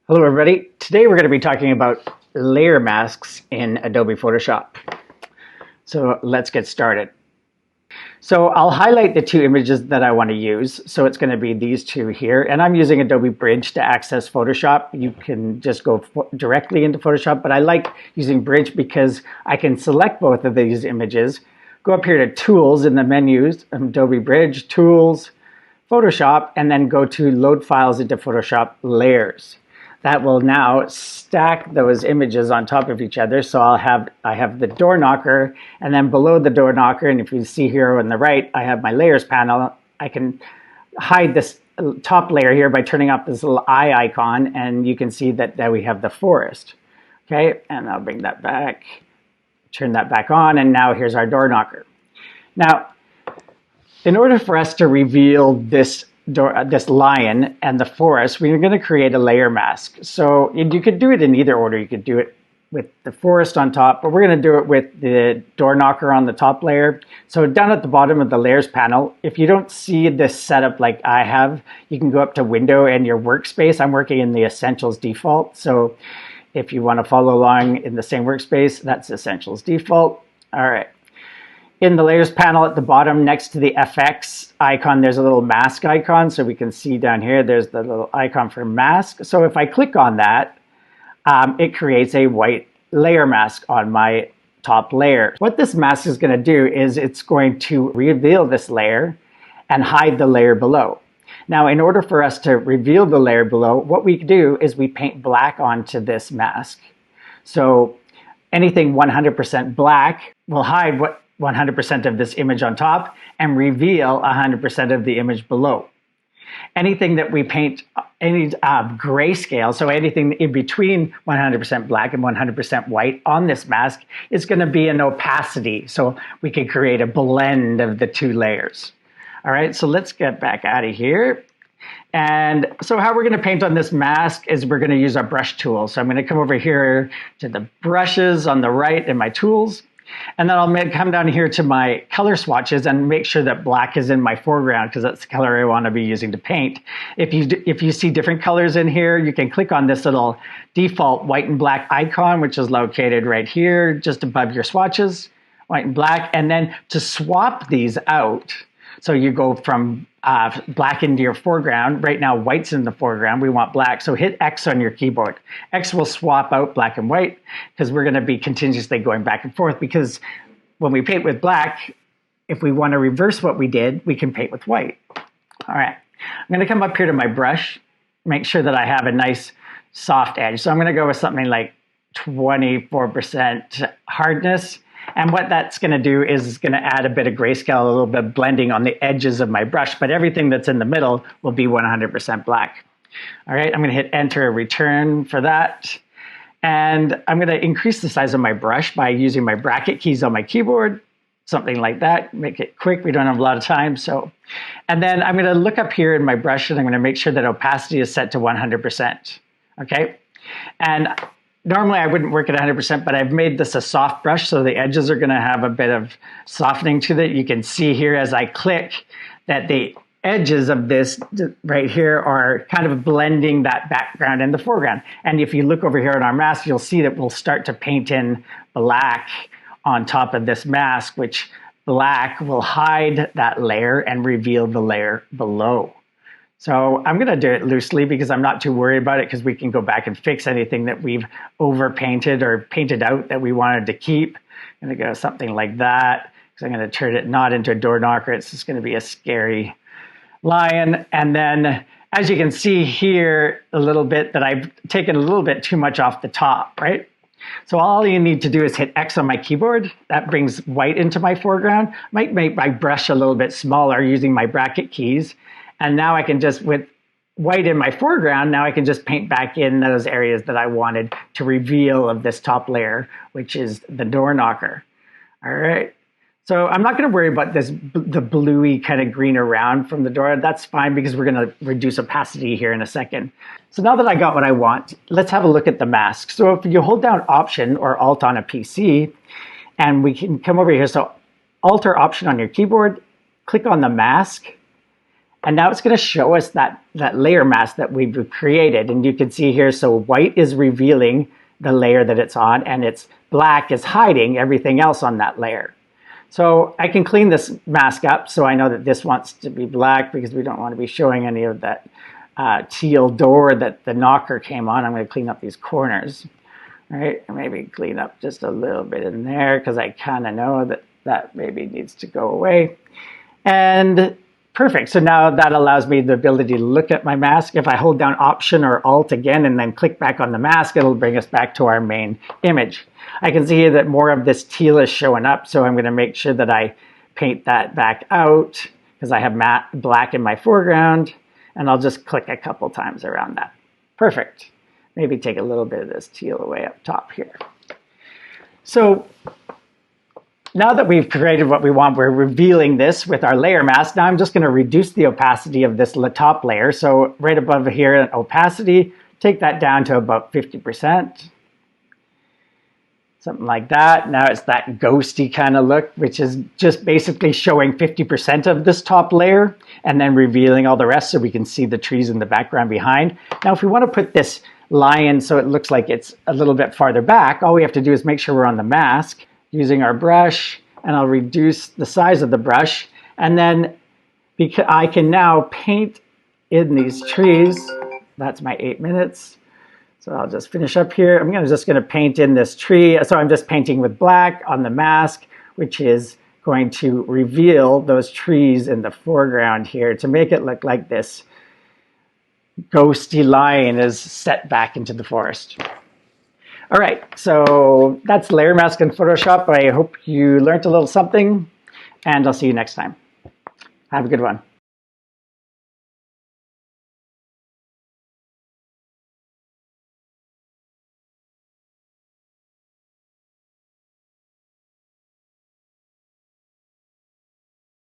Hello everybody. Today we're going to be talking about layer masks in Adobe Photoshop. So let's get started. So I'll highlight the two images that I want to use. So it's going to be these two here, and I'm using Adobe Bridge to access Photoshop. You can just go directly into Photoshop, but I like using Bridge because I can select both of these images, go up here to Tools in the menus, Adobe Bridge, Tools, Photoshop, and then go to Load Files into Photoshop Layers. That will now stack those images on top of each other. So I have the door knocker, and then below the door knocker, and if you see here on the right, I have my layers panel. I can hide this top layer here by turning off this little eye icon, and you can see that we have the forest. Okay, and I'll bring that back, turn that back on, and now here's our door knocker. Now, in order for us to reveal this lion and the forest, we're going to create a layer mask. So you could do it in either order. You could do it with the forest on top, but we're going to do it with the door knocker on the top layer. So down at the bottom of the layers panel, if you don't see this setup like I have, you can go up to Window and your workspace. I'm working in the Essentials default. So if you want to follow along in the same workspace, that's Essentials default. All right. In the layers panel at the bottom next to the FX icon, there's a little mask icon. So we can see down here, there's the little icon for mask. So if I click on that, it creates a white layer mask on my top layer. What this mask is going to do is it's going to reveal this layer and hide the layer below. Now, in order for us to reveal the layer below, what we do is we paint black onto this mask. So anything 100% black will hide 100% of this image on top and reveal 100% of the image below. Anything that we paint, any grayscale, so anything in between 100% black and 100% white on this mask is going to be an opacity. So we can create a blend of the two layers. All right, so let's get back out of here. And so how we're going to paint on this mask is we're going to use our brush tool. So I'm going to come over here to the brushes on the right in my tools. And then I'll come down here to my color swatches and make sure that black is in my foreground because that's the color I want to be using to paint. If you see different colors in here, you can click on this little default white and black icon, which is located right here just above your swatches, white and black. And then to swap these out, so you go from black into your foreground. Right now, white's in the foreground. We want black. So hit X on your keyboard. X will swap out black and white because we're going to be continuously going back and forth because when we paint with black, if we want to reverse what we did, we can paint with white. All right. I'm going to come up here to my brush, make sure that I have a nice soft edge. So I'm going to go with something like 24% hardness. And what that's going to do is it's going to add a bit of grayscale, a little bit of blending on the edges of my brush, but everything that's in the middle will be 100% black. All right, I'm going to hit enter and return for that. And I'm going to increase the size of my brush by using my bracket keys on my keyboard, something like that. Make it quick. We don't have a lot of time. And then I'm going to look up here in my brush and I'm going to make sure that opacity is set to 100%. Okay. And normally I wouldn't work at 100%, but I've made this a soft brush, so the edges are going to have a bit of softening to it. You can see here as I click that the edges of this right here are kind of blending that background and the foreground. And if you look over here on our mask, you'll see that we'll start to paint in black on top of this mask, which black will hide that layer and reveal the layer below. So I'm going to do it loosely because I'm not too worried about it because we can go back and fix anything that we've overpainted or painted out that we wanted to keep. I'm going to go something like that because I'm going to turn it not into a door knocker. It's just going to be a scary lion. And then as you can see here a little bit that I've taken a little bit too much off the top, right? So all you need to do is hit X on my keyboard. That brings white into my foreground. Might make my brush a little bit smaller using my bracket keys. And now I can just, with white in my foreground, now I can just paint back in those areas that I wanted to reveal of this top layer, which is the door knocker. All right. So I'm not going to worry about the bluey kind of green around from the door. That's fine because we're going to reduce opacity here in a second. So now that I got what I want, let's have a look at the mask. So if you hold down Option or Alt on a PC, and we can come over here. So Alt or Option on your keyboard, click on the mask. And now it's going to show us that layer mask that we've created. And you can see here, so white is revealing the layer that it's on, and it's black is hiding everything else on that layer. So I can clean this mask up so I know that this wants to be black because we don't want to be showing any of that teal door that the knocker came on. I'm going to clean up these corners. Right, maybe clean up just a little bit in there because I kind of know that maybe needs to go away. And perfect. So now that allows me the ability to look at my mask. If I hold down Option or Alt again and then click back on the mask, it'll bring us back to our main image. I can see that more of this teal is showing up, so I'm going to make sure that I paint that back out because I have matte black in my foreground, and I'll just click a couple times around that. Perfect. Maybe take a little bit of this teal away up top here. So now that we've created what we want, we're revealing this with our layer mask. Now I'm just going to reduce the opacity of this top layer. So right above here, opacity, take that down to about 50%. Something like that. Now it's that ghosty kind of look, which is just basically showing 50% of this top layer and then revealing all the rest so we can see the trees in the background behind. Now if we want to put this lion so it looks like it's a little bit farther back, all we have to do is make sure we're on the mask using our brush, and I'll reduce the size of the brush, and then because I can now paint in these trees. That's my 8 minutes. So I'll just finish up here. I'm just going to paint in this tree. So I'm just painting with black on the mask, which is going to reveal those trees in the foreground here to make it look like this ghosty lion is set back into the forest. All right, so that's layer mask in Photoshop. I hope you learned a little something, and I'll see you next time. Have a good one.